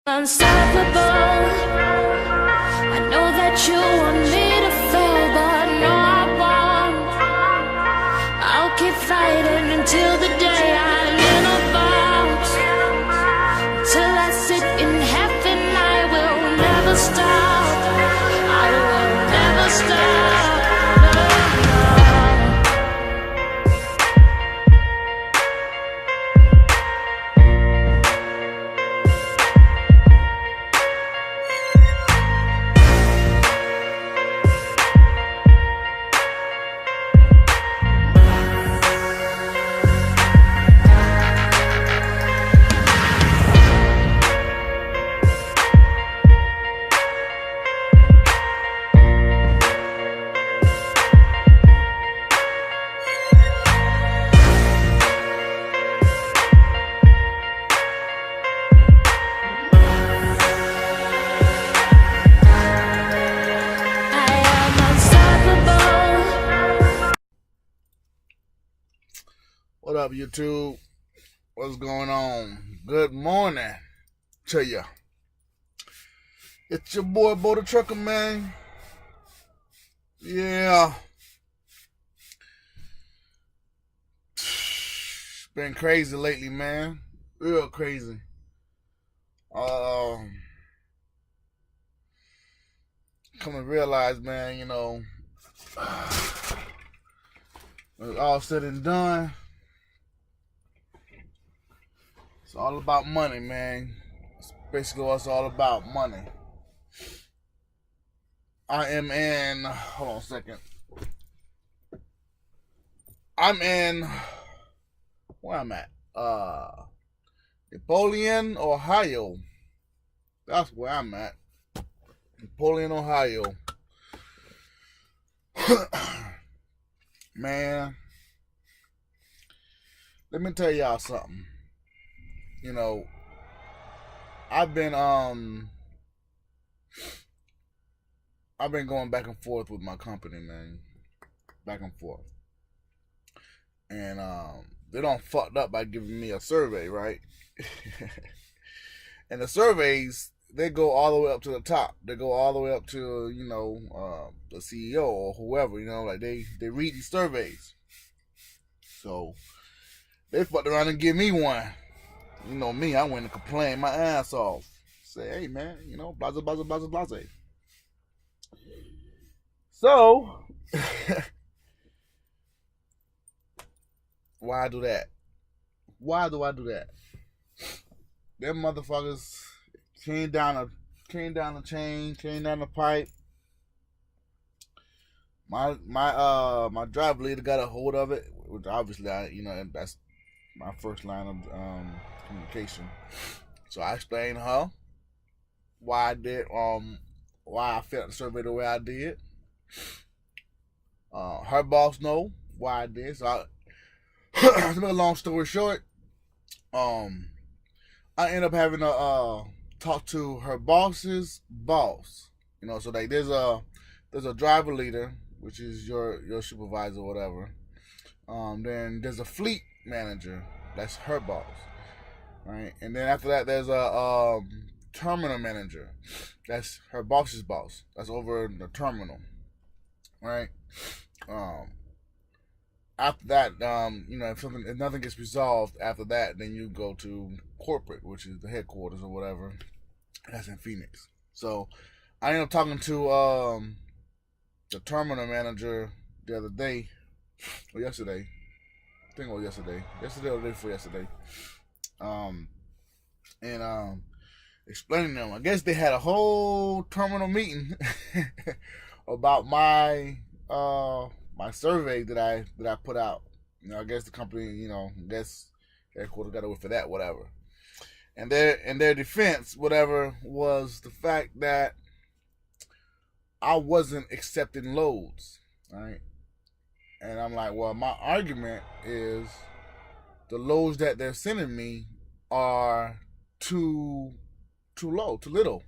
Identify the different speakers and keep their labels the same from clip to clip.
Speaker 1: Unstoppable. I know that you want me to fail, but no, I won't. I'll keep fighting until the day I learn about. Till I sit in heaven, I will never stop. I will never stop.
Speaker 2: What up, YouTube? What's going on? Good morning to ya. It's your boy, Bo the Trucker, man. Yeah. It's been crazy lately, man. Real crazy. Come to realize, man, when it's all said and done, it's all about money, man. It's basically what it's all about, money. I am in, hold on a second. I'm in, where I'm at? Napoleon, Ohio. That's where I'm at. Napoleon, Ohio. Man, let me tell y'all something. I've been going back and forth with my company, man. Back and forth. And they don't fucked up by giving me a survey, right? And the surveys, they go all the way up to the top. They go all the way up to, the CEO or whoever, like they read these surveys. So they fucked around and give me one. You know me, I went and complained my ass off. Say, hey man, blase, blase, blase, blase. So, why do that? Why do I do that? Them motherfuckers came down the chain, came down the pipe. My driver leader got a hold of it, which obviously that's my first line of communication. So I explained to her why I did why I felt the survey the way I did. Her boss know why I did. So to make a long story short, I end up having to talk to her boss's boss. So like there's a driver leader, which is your supervisor or whatever. Then there's a fleet manager, that's her boss, right? And then after that, there's a terminal manager, that's her boss's boss. That's over the terminal, right? After that, if nothing gets resolved after that, then you go to corporate, which is the headquarters or whatever. That's in Phoenix. So I ended up talking to the terminal manager the other day, or yesterday. I think it was yesterday or the day before yesterday. And explaining to them, I guess they had a whole terminal meeting about my my survey that I put out. I guess the company, I guess headquarters got away for that, whatever. And their defense, whatever, was the fact that I wasn't accepting loads, right? And I'm like, well, my argument is the loads that they're sending me are too low, too little,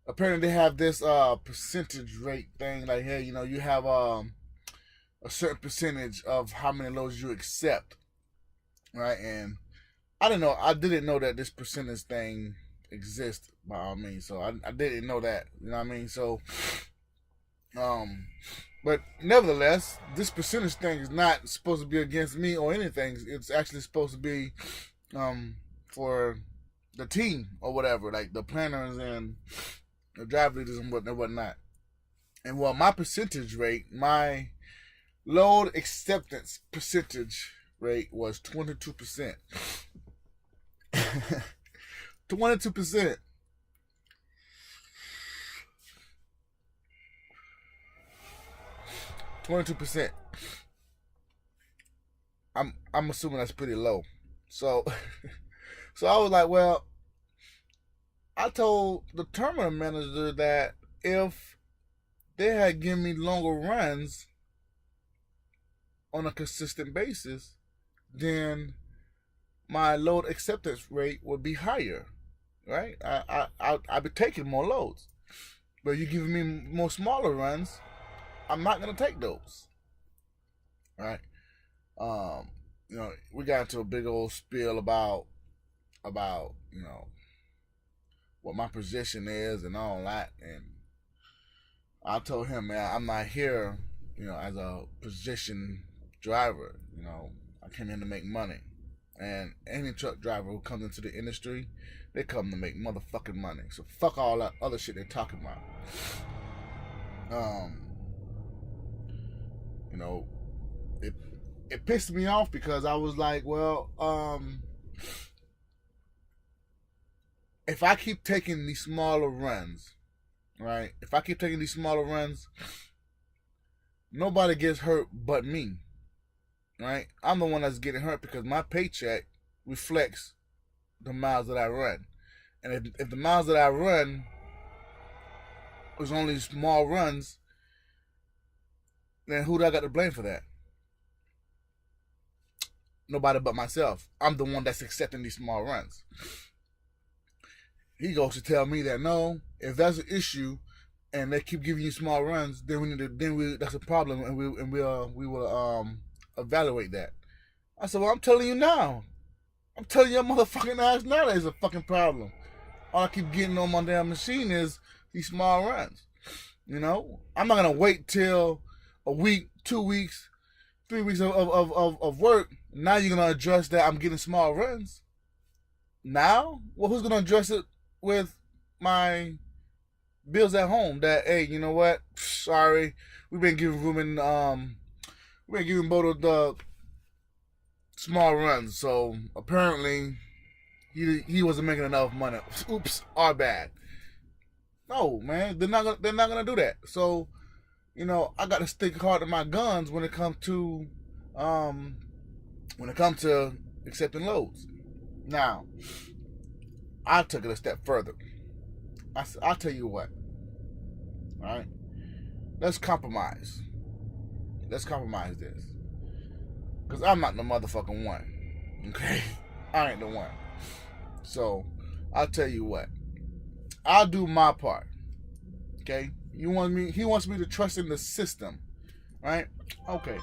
Speaker 2: apparently they have this percentage rate thing, like, hey, you have a certain percentage of how many loads you accept, right? And I didn't know. I didn't know that this percentage thing exists by all means. So I didn't know that. You know what I mean? So, um, but nevertheless, this percentage thing is not supposed to be against me or anything. It's actually supposed to be, for the team or whatever, like the planners and the drive leaders and whatnot. And well, my percentage rate, my load acceptance percentage rate was 22%. 22%. I'm assuming that's pretty low. So so I was like, well, I told the terminal manager that if they had given me longer runs on a consistent basis, then my load acceptance rate would be higher, right? I'd be taking more loads. But you giving me more smaller runs, I'm not gonna take those, right? We got into a big old spiel about what my position is and all that, and I told him, man, I'm not here, as a position driver. I came in to make money. And any truck driver who comes into the industry, they come to make motherfucking money. So fuck all that other shit they're talking about. It pissed me off because I was like, well, if I keep taking these smaller runs, right? If I keep taking these smaller runs, nobody gets hurt but me. Right? I'm the one that's getting hurt because my paycheck reflects the miles that I run. And if the miles that I run was only small runs, then who do I got to blame for that? Nobody but myself. I'm the one that's accepting these small runs. He goes to tell me that no, if that's an issue and they keep giving you small runs, then that's a problem, and we will evaluate that. I said, well, I'm telling you now. I'm telling your motherfucking ass now that it's a fucking problem. All I keep getting on my damn machine is these small runs. I'm not gonna wait till a week, 2 weeks, 3 weeks of work. Now you're gonna address that I'm getting small runs. Now? Well, who's gonna address it with my bills at home? That, hey, you know what? Sorry, we've been giving Ruben we're giving both the small runs, so apparently he wasn't making enough money. Oops, our bad. No, man, they're not gonna do that. So, I got to stick hard to my guns when it comes to accepting loads. Now, I took it a step further. I'll tell you what. All right, let's compromise. Let's compromise this. Because I'm not the motherfucking one. Okay? I ain't the one. So, I'll tell you what. I'll do my part. Okay? He wants me to trust in the system. Right? Okay.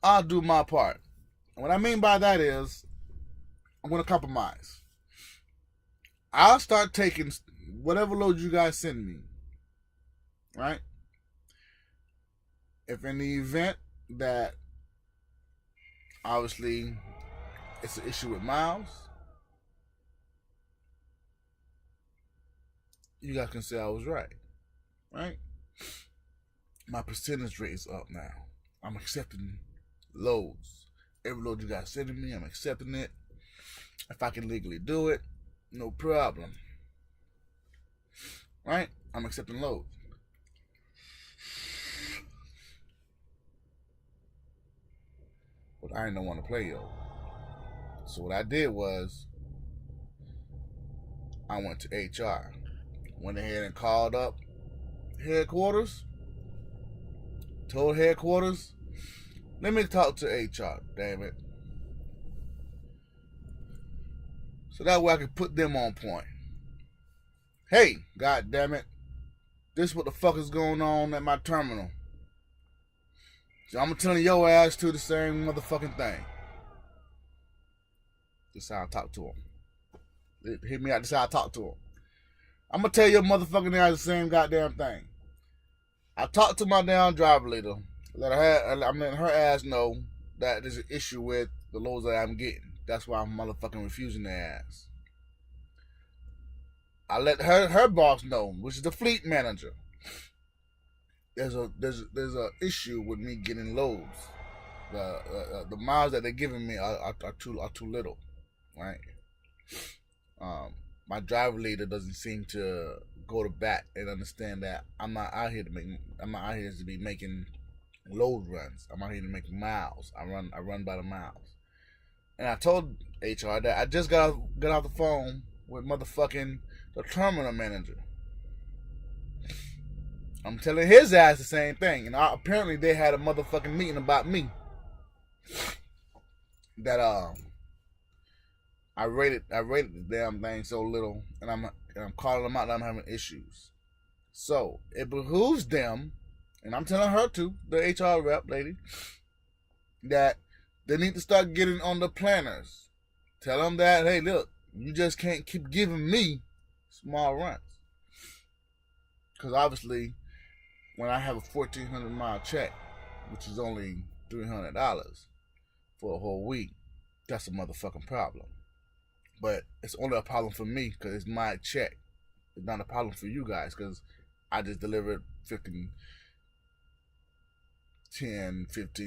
Speaker 2: I'll do my part. And what I mean by that is, I'm going to compromise. I'll start taking whatever load you guys send me. Right? If in the event that obviously it's an issue with miles, you guys can say I was right. Right? My percentage rate is up now. I'm accepting loads. Every load you guys sending me, I'm accepting it. If I can legally do it, no problem. Right? I'm accepting loads. But I didn't want to play, yo. So what I did was, I went to HR. Went ahead and called up headquarters. Told headquarters, let me talk to HR, damn it. So that way I can put them on point. Hey, god damn it. This what the fuck is going on at my terminal. So I'm telling your ass to the same motherfucking thing. This is how I talk to him. Hit me out. This is how I talk to him. I'm gonna tell your motherfucking ass the same goddamn thing. I talked to my damn driver leader. I'm letting her ass know that there's an issue with the loads that I'm getting. That's why I'm motherfucking refusing their ass. I let her boss know, which is the fleet manager. There's a issue with me getting loads. The miles that they're giving me are too little, right? My driver leader doesn't seem to go to bat and understand that I'm not out here to be making load runs. I'm out here to make miles. I run by the miles. And I told HR that I just got off the phone with motherfucking the terminal manager. I'm telling his ass the same thing. And apparently they had a motherfucking meeting about me. That I rated the damn thing so little, and I'm calling them out that I'm having issues. So it behooves them, and I'm telling her too, the HR rep lady, that they need to start getting on the planners. Tell them that, hey, look, you just can't keep giving me small runs. Because obviously, when I have a 1,400 mile check, which is only $300 for a whole week, that's a motherfucking problem. But it's only a problem for me because it's my check. It's not a problem for you guys because I just delivered 15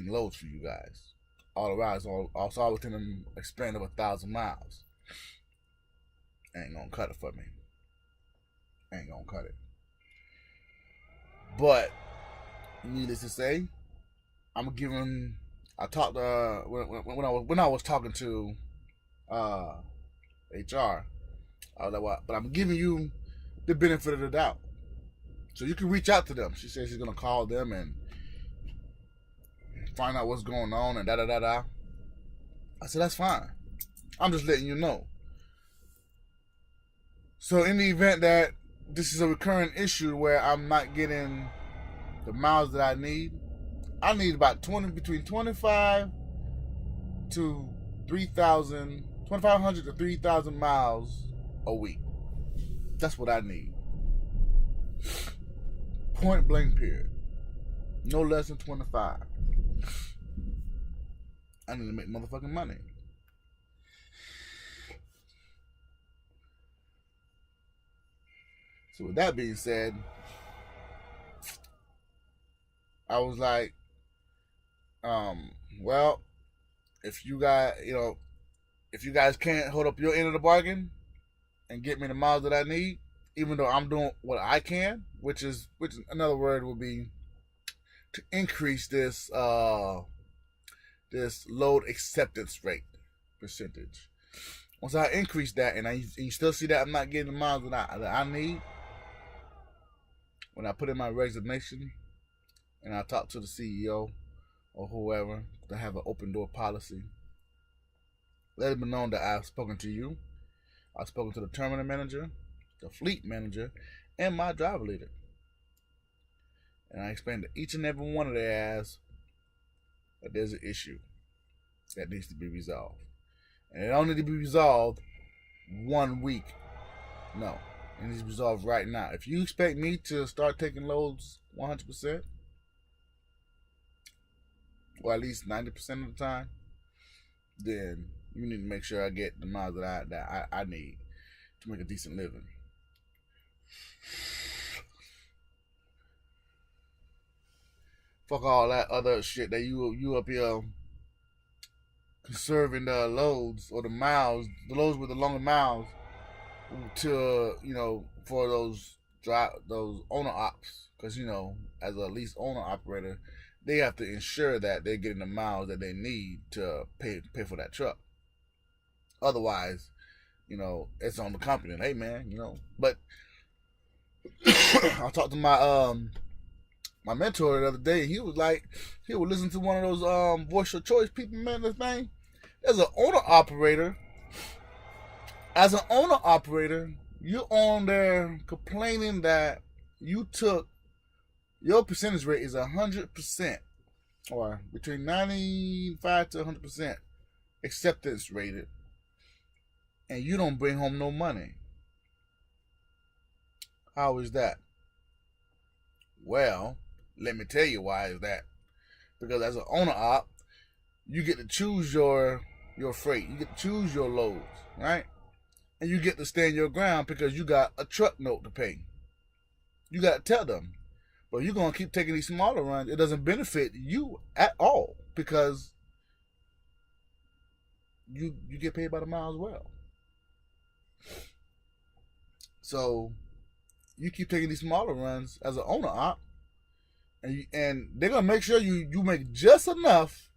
Speaker 2: loads for you guys. All around, also I was telling them expand of 1,000 miles. Ain't gonna cut it for me. Ain't gonna cut it. But needless to say, I'm giving. I talked when I was talking to HR. I was like, "What?" But I'm giving you the benefit of the doubt, so you can reach out to them. She says she's gonna call them and find out what's going on and da da da da. I said that's fine. I'm just letting you know. So in the event that this is a recurring issue where I'm not getting the miles that I need about between 2,500 to 3,000 miles a week. That's what I need. Point blank period. No less than 25. I need to make motherfucking money. So with that being said, I was like, well, if you guys can't hold up your end of the bargain and get me the miles that I need, even though I'm doing what I can, which another word would be to increase this this load acceptance rate percentage. Once I increase that and you still see that I'm not getting the miles that I need, when I put in my resignation and I talk to the CEO or whoever to have an open door policy, let it be known that I've spoken to you. I've spoken to the terminal manager, the fleet manager, and my driver leader. And I explained to each and every one of their ass that there's an issue that needs to be resolved. And it don't need to be resolved 1 week. No. It needs to be resolved right now. If you expect me to start taking loads 100%, or at least 90% of the time, then you need to make sure I get the miles that I need to make a decent living. Fuck all that other shit that you up here conserving the loads or the loads with the longer miles to, for those owner ops, because as a lease owner operator, they have to ensure that they're getting the miles that they need to pay for that truck. Otherwise, it's on the company. And, hey man, but I talked to my mentor the other day. He was like, he would listen to one of those voice of choice people, man. This thing, there's an owner operator. As an owner operator, you're on there complaining that you took your percentage rate is 100%, or between 95 to 100% acceptance rated and you don't bring home no money. How is that? Well, let me tell you why is that. Because as an owner op, you get to choose your freight. You get to choose your loads, right? And you get to stand your ground because you got a truck note to pay. You got to tell them. But you're going to keep taking these smaller runs. It doesn't benefit you at all because you get paid by the mile as well. So you keep taking these smaller runs as an owner op, and they're going to make sure you make just enough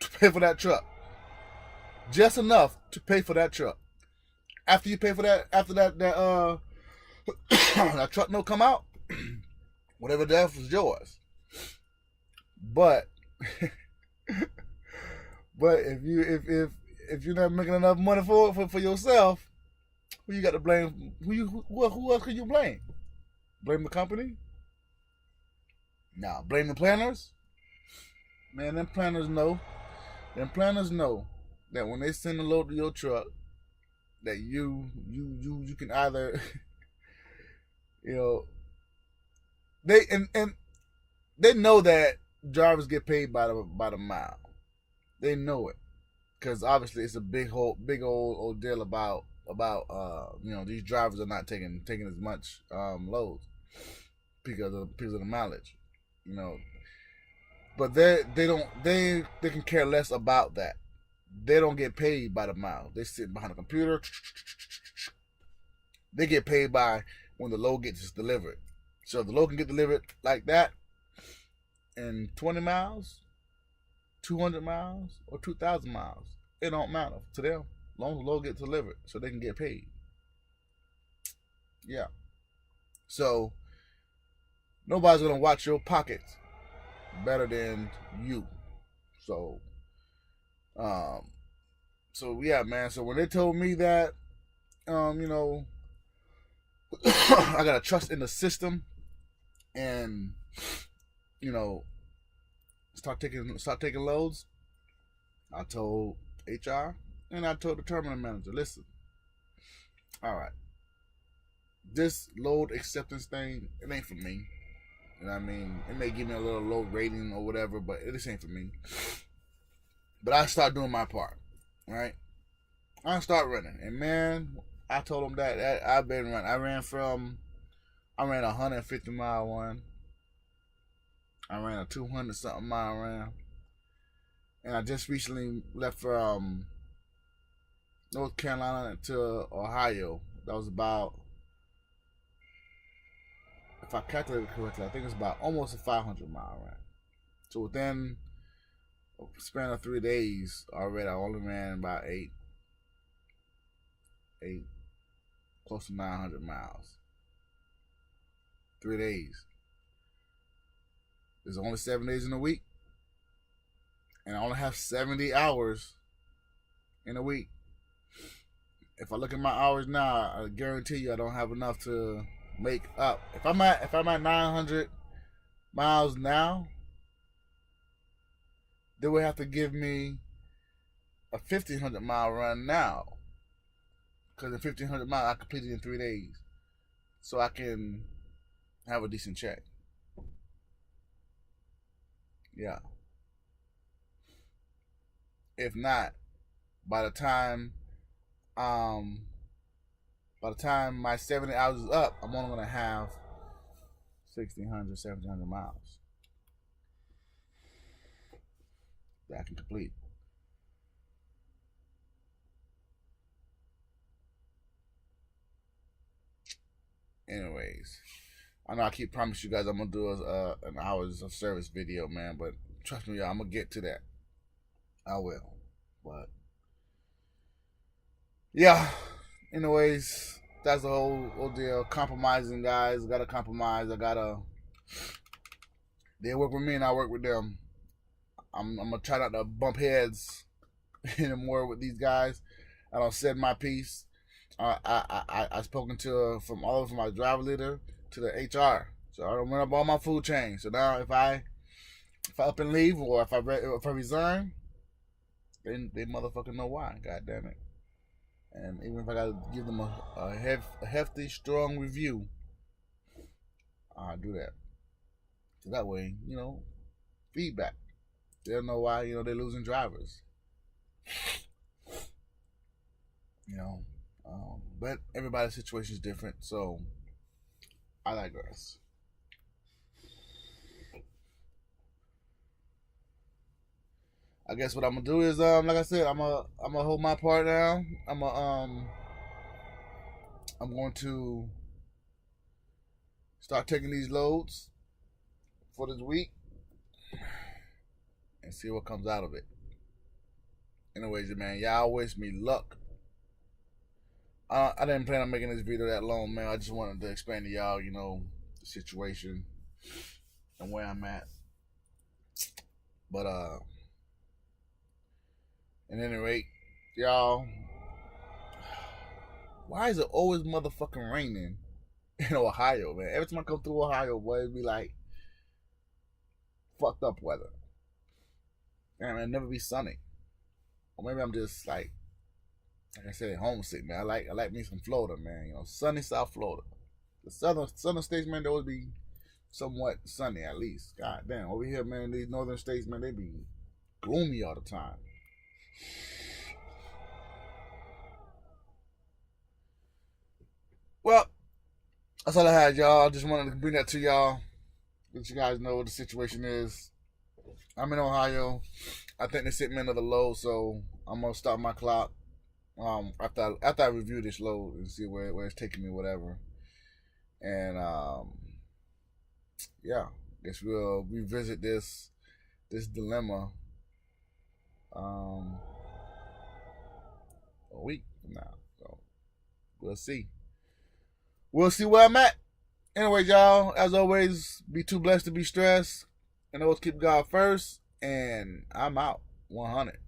Speaker 2: to pay for that truck. Just enough to pay for that truck. After you pay for that, after that that truck note come out, whatever that was yours. But if you're not making enough money for yourself, who you got to blame? Who else can you blame? Blame the company? Nah, blame the planners? Man, them planners know. Them planners know that when they send a load to your truck, that you can either they know that drivers get paid by the mile. They know it because obviously it's a big old deal about these drivers are not taking as much loads because of the mileage, But they can care less about that. They don't get paid by the mile. They sit behind a computer. They get paid by when the load gets delivered. So if the load can get delivered like that in 20 miles, 200 miles, or 2,000 miles, it don't matter to them. As long as the load gets delivered, so they can get paid. Yeah. So nobody's gonna watch your pockets better than you. So yeah, man. So when they told me that, I gotta trust in the system, and start taking loads. I told HR and I told the terminal manager, listen, all right, this load acceptance thing, it ain't for me. You know what I mean? It may give me a little low rating or whatever, but this ain't for me. But I start doing my part, right? I start running, and man, I told them that I've been running. I ran a 150-mile one. I ran a 200-something mile run, and I just recently left from North Carolina to Ohio. That was about, if I calculated correctly, I think it's about almost a 500-mile run. So within a span of 3 days already, I only ran about eight, close to 900 miles. 3 days. There's only 7 days in a week, and I only have 70 hours in a week. If I look at my hours now, I guarantee you I don't have enough to make up. If I'm at 900 miles now, they would have to give me a 1,500-mile run now, because in 1,500 miles I completed in 3 days, so I can have a decent check. Yeah. If not, by the time my 70 hours is up, I'm only gonna have 1,600, 1,700 miles that I can complete. Anyways, I know I keep promising you guys I'm gonna do an hours of service video, man, but trust me, y'all, I'm gonna get to that. I will. But yeah, anyways, that's the whole deal. Compromising, guys. Gotta compromise. They work with me and I work with them. I'm gonna try not to bump heads anymore with these guys. I don't said my piece. I spoken to from my driver leader to the HR. So I don't run up all my food chain. So now if I up and leave, or if I resign, then they motherfucking know why. God damn it. And even if I gotta give them a hefty, strong review, I'll do that. So that way, feedback. They'll know why, they're losing drivers. But everybody's situation is different, so I digress. I guess what I'm gonna do is, like I said, I'm gonna hold my part now. I'm going to start taking these loads for this week and see what comes out of it. Anyways, man, y'all wish me luck. I didn't plan on making this video that long, man. I just wanted to explain to y'all, the situation and where I'm at. But at any rate, y'all, why is it always motherfucking raining in Ohio, man? Every time I come through Ohio, boy, it be like fucked up weather. Man, it'll never be sunny. Or maybe I'm just like I said, homesick, man. I like me some Florida, man. Sunny South Florida. The southern states, man, they always be somewhat sunny at least. God damn, over here, man, these northern states, man, they be gloomy all the time. Well, that's all I had, y'all. I just wanted to bring that to y'all. Let you guys know what the situation is. I'm in Ohio. I think they sent me another load, so I'm gonna stop my clock. After I review this load and see where it's taking me, whatever. And yeah, guess we'll revisit this dilemma a week from now. So we'll see. We'll see where I'm at. Anyway, y'all, as always, be too blessed to be stressed. And always keep God first. And I'm out. 100.